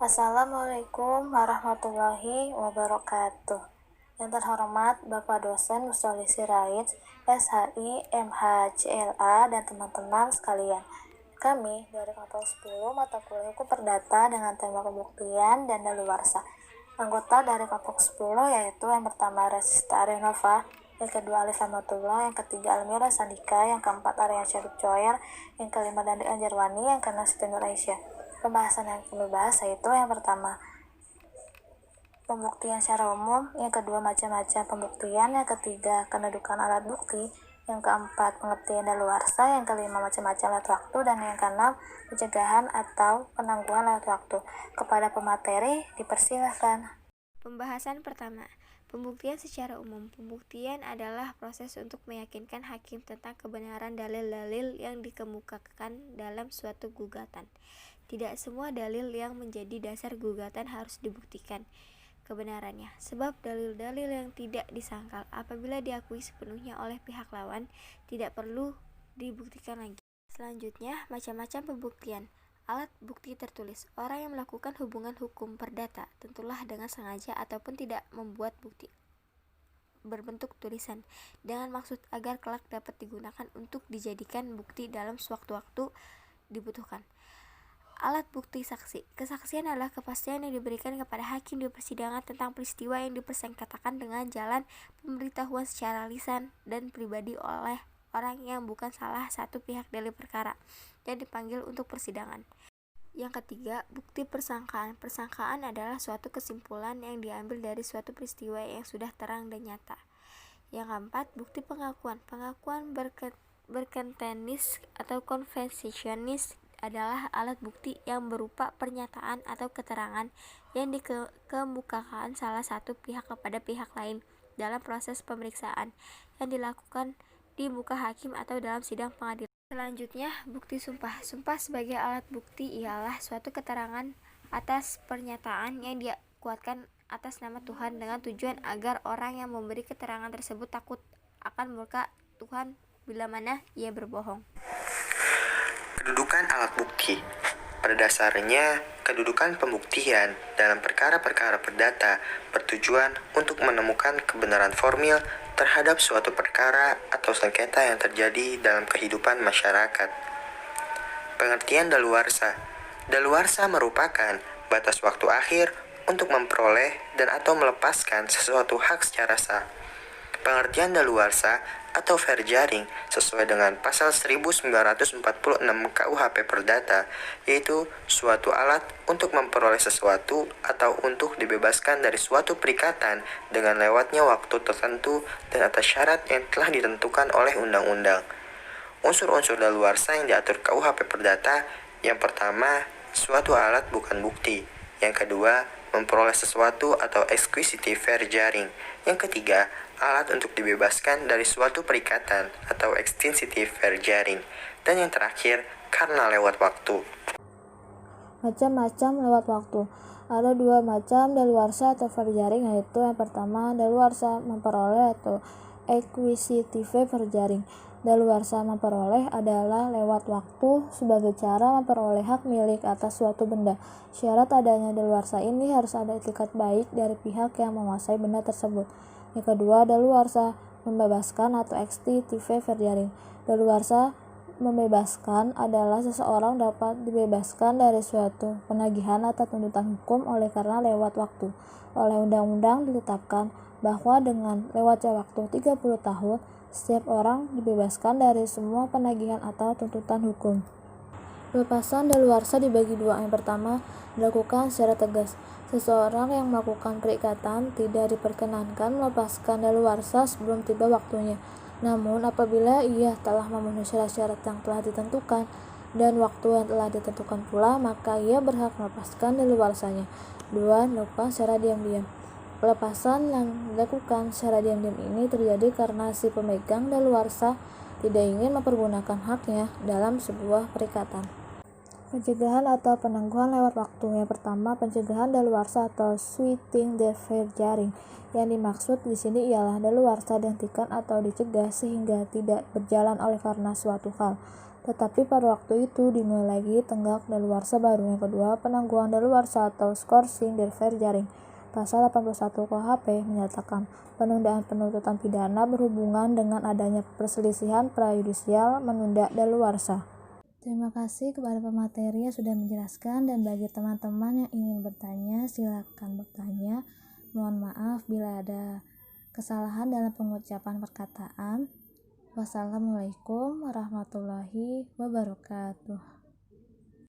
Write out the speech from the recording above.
Assalamualaikum warahmatullahi wabarakatuh. Yang terhormat Bapak Dosen Mustoli Sirait, SHI, MHCLA, dan teman-teman sekalian. Kami dari kelompok 10 mata kuliah Hukum Perdata dengan tema pembuktian dan daluarsa. Anggota dari kelompok 10 yaitu yang pertama Resista Arenova, yang kedua Alif Amatullah, yang ketiga Almira Sandika, yang keempat Arya Syarif Joyer, yang kelima Dandi Anjarwani, yang keenam Siti Nur Aisyah. Pembahasan yang kami bahas yaitu yang pertama pembuktian secara umum, yang kedua macam-macam pembuktian, yang ketiga kedudukan alat bukti, yang keempat pengertian daluarsa, yang kelima macam-macam alat waktu, dan yang keenam pencegahan atau penangguhan alat waktu. Kepada pemateri dipersilahkan. Pembahasan pertama, pembuktian secara umum. Pembuktian adalah proses untuk meyakinkan hakim tentang kebenaran dalil-dalil yang dikemukakan dalam suatu gugatan. Tidak semua dalil yang menjadi dasar gugatan harus dibuktikan kebenarannya, sebab dalil-dalil yang tidak disangkal apabila diakui sepenuhnya oleh pihak lawan tidak perlu dibuktikan lagi. Selanjutnya, macam-macam pembuktian. Alat bukti tertulis. Orang yang melakukan hubungan hukum perdata tentulah dengan sengaja ataupun tidak membuat bukti berbentuk tulisan dengan maksud agar kelak dapat digunakan untuk dijadikan bukti dalam sewaktu-waktu dibutuhkan. Alat bukti saksi. Kesaksian adalah kepastian yang diberikan kepada hakim di persidangan tentang peristiwa yang dipersengketakan dengan jalan pemberitahuan secara lisan dan pribadi oleh orang yang bukan salah satu pihak dari perkara yang dipanggil untuk persidangan. Yang ketiga, bukti persangkaan. Persangkaan adalah suatu kesimpulan yang diambil dari suatu peristiwa yang sudah terang dan nyata. Yang keempat, bukti pengakuan. Pengakuan berkentenis atau konvensionis adalah alat bukti yang berupa pernyataan atau keterangan yang dikemukakan salah satu pihak kepada pihak lain dalam proses pemeriksaan yang dilakukan di muka hakim atau dalam sidang pengadilan. Selanjutnya, bukti sumpah. Sumpah sebagai alat bukti ialah suatu keterangan atas pernyataan yang dikuatkan atas nama Tuhan dengan tujuan agar orang yang memberi keterangan tersebut takut akan murka Tuhan bila mana ia berbohong. Kedudukan alat bukti. Pada dasarnya, kedudukan pembuktian dalam perkara-perkara perdata bertujuan untuk menemukan kebenaran formil terhadap suatu perkara atau sengketa yang terjadi dalam kehidupan masyarakat. Pengertian daluarsa. Daluarsa merupakan batas waktu akhir untuk memperoleh dan atau melepaskan sesuatu hak secara sah. Pengertian daluarsa atau fair jaring sesuai dengan pasal 1946 KUHP Perdata, yaitu suatu alat untuk memperoleh sesuatu atau untuk dibebaskan dari suatu perikatan dengan lewatnya waktu tertentu dan atas syarat yang telah ditentukan oleh undang-undang. Unsur-unsur daluarsa yang diatur KUHP Perdata, yang pertama, suatu alat bukan bukti. Yang kedua, memperoleh sesuatu atau exquisitive fair jaring. Yang ketiga, alat untuk dibebaskan dari suatu perikatan atau extinsitive fair jaring. Dan yang terakhir, karena lewat waktu. Macam-macam lewat waktu. Ada dua macam daluarsa atau fair jaring, yaitu yang pertama daluarsa memperoleh atau acquisitive fair jaring. Daluarsa memperoleh adalah lewat waktu sebagai cara memperoleh hak milik atas suatu benda. Syarat adanya daluarsa ini harus ada etikat baik dari pihak yang menguasai benda tersebut. Yang kedua, daluarsa membebaskan atau acquisitive fair jaring. Daluarsa membebaskan adalah seseorang dapat dibebaskan dari suatu penagihan atau tuntutan hukum oleh karena lewat waktu. Oleh undang-undang ditetapkan bahwa dengan lewatnya waktu 30 tahun, setiap orang dibebaskan dari semua penagihan atau tuntutan hukum. Pelepasan daluarsa dibagi dua. Yang pertama, dilakukan secara tegas. Seseorang yang melakukan perikatan tidak diperkenankan melepaskan daluarsa sebelum tiba waktunya. Namun, apabila ia telah memenuhi syarat-syarat yang telah ditentukan dan waktu yang telah ditentukan pula, maka ia berhak melepaskan daluarsanya. Dua, dilakukan secara diam-diam. Pelepasan yang dilakukan secara diam-diam ini terjadi karena si pemegang daluarsa tidak ingin mempergunakan haknya dalam sebuah perikatan. Pencegahan atau penangguhan lewat waktu. Yang pertama, pencegahan daluarsa atau sweeping the fair jaring. Yang dimaksud di sini ialah daluarsa dihentikan atau dicegah sehingga tidak berjalan oleh karena suatu hal. Tetapi pada waktu itu dimulai lagi tenggak daluarsa baru. Yang kedua, penangguhan daluarsa atau skorsing dari jaring. Pasal 81 KUHP menyatakan penundaan penuntutan pidana berhubungan dengan adanya perselisihan prayudisial menunda daluarsa. Terima kasih kepada pemateri yang sudah menjelaskan, dan bagi teman-teman yang ingin bertanya, silakan bertanya. Mohon maaf bila ada kesalahan dalam pengucapan perkataan. Wassalamualaikum warahmatullahi wabarakatuh.